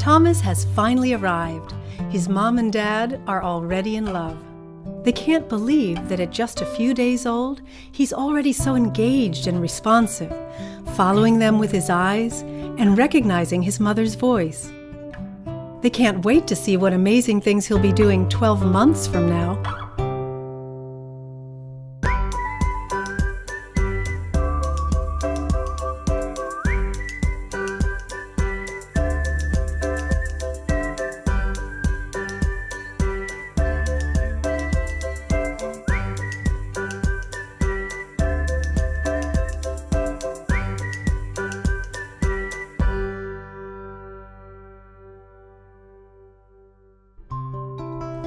Thomas has finally arrived. His mom and dad are already in love. They can't believe that at just a few days old, he's already so engaged and responsive, following them with his eyes and recognizing his mother's voice. They can't wait to see what amazing things he'll be doing 12 months from now.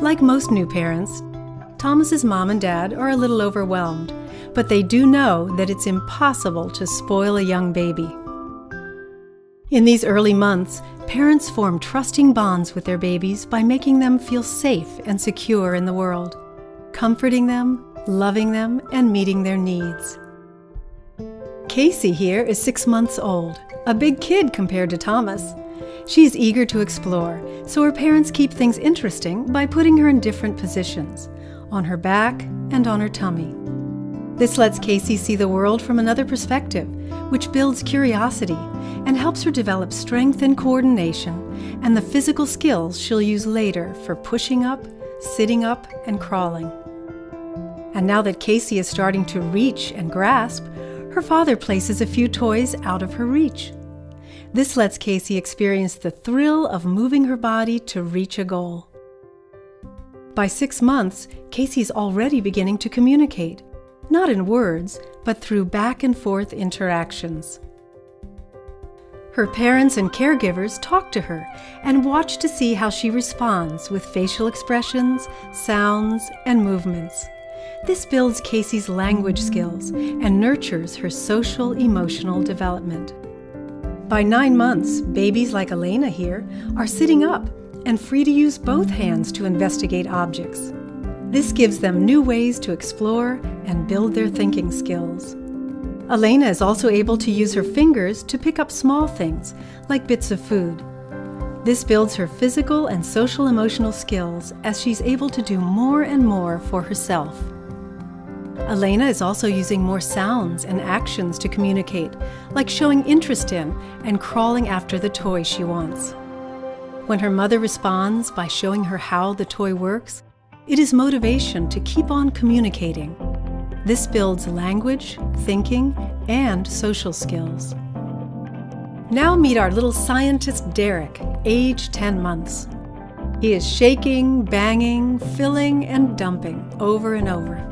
Like most new parents, Thomas's mom and dad are a little overwhelmed, but they do know that it's impossible to spoil a young baby. In these early months, parents form trusting bonds with their babies by making them feel safe and secure in the world, comforting them, loving them, and meeting their needs. Casey here is 6 months old, a big kid compared to Thomas. She is eager to explore, so her parents keep things interesting by putting her in different positions, on her back and on her tummy. This lets Casey see the world from another perspective, which builds curiosity and helps her develop strength and coordination and the physical skills she'll use later for pushing up, sitting up, and crawling. And now that Casey is starting to reach and grasp, her father places a few toys out of her reach. This lets Casey experience the thrill of moving her body to reach a goal. By 6 months, Casey's already beginning to communicate, not in words, but through back and forth interactions. Her parents and caregivers talk to her and watch to see how she responds with facial expressions, sounds, and movements. This builds Casey's language skills and nurtures her social, emotional development. By 9 months, babies like Elena here are sitting up and free to use both hands to investigate objects. This gives them new ways to explore and build their thinking skills. Elena is also able to use her fingers to pick up small things, like bits of food. This builds her physical and social emotional skills as she's able to do more and more for herself. Elena is also using more sounds and actions to communicate, like showing interest in and crawling after the toy she wants. When her mother responds by showing her how the toy works, it is motivation to keep on communicating. This builds language, thinking, and social skills. Now meet our little scientist Derek, age 10 months. He is shaking, banging, filling, and dumping over and over.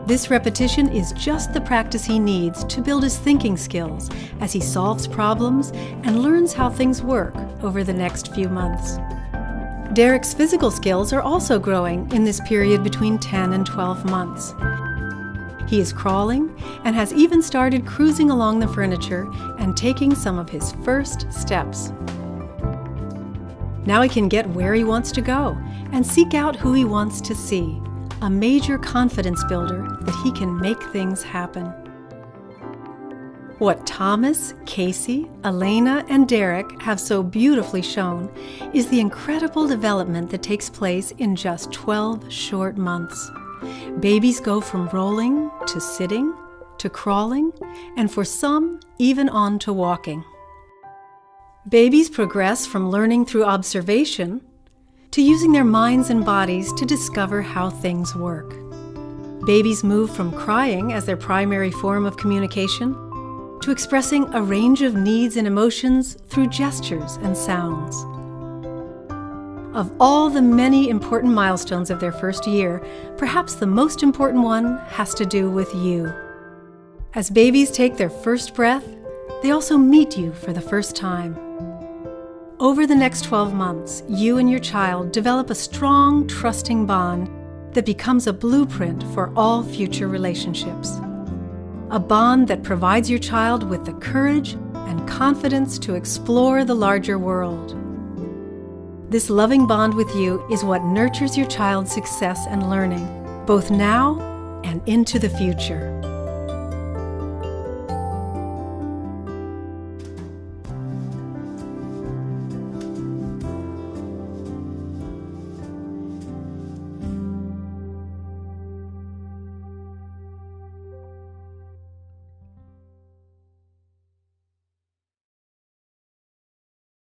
This repetition is just the practice he needs to build his thinking skills as he solves problems and learns how things work over the next few months. Derek's physical skills are also growing in this period between 10 and 12 months. He is crawling and has even started cruising along the furniture and taking some of his first steps. Now he can get where he wants to go and seek out who he wants to see. A major confidence builder that he can make things happen. What Thomas, Casey, Elena, and Derek have so beautifully shown is the incredible development that takes place in just 12 short months. Babies go from rolling to sitting to crawling, and for some, even on to walking. Babies progress from learning through observation to using their minds and bodies to discover how things work. Babies move from crying as their primary form of communication to expressing a range of needs and emotions through gestures and sounds. Of all the many important milestones of their first year, perhaps the most important one has to do with you. As babies take their first breath, they also meet you for the first time. Over the next 12 months, you and your child develop a strong, trusting bond that becomes a blueprint for all future relationships. A bond that provides your child with the courage and confidence to explore the larger world. This loving bond with you is what nurtures your child's success and learning, both now and into the future.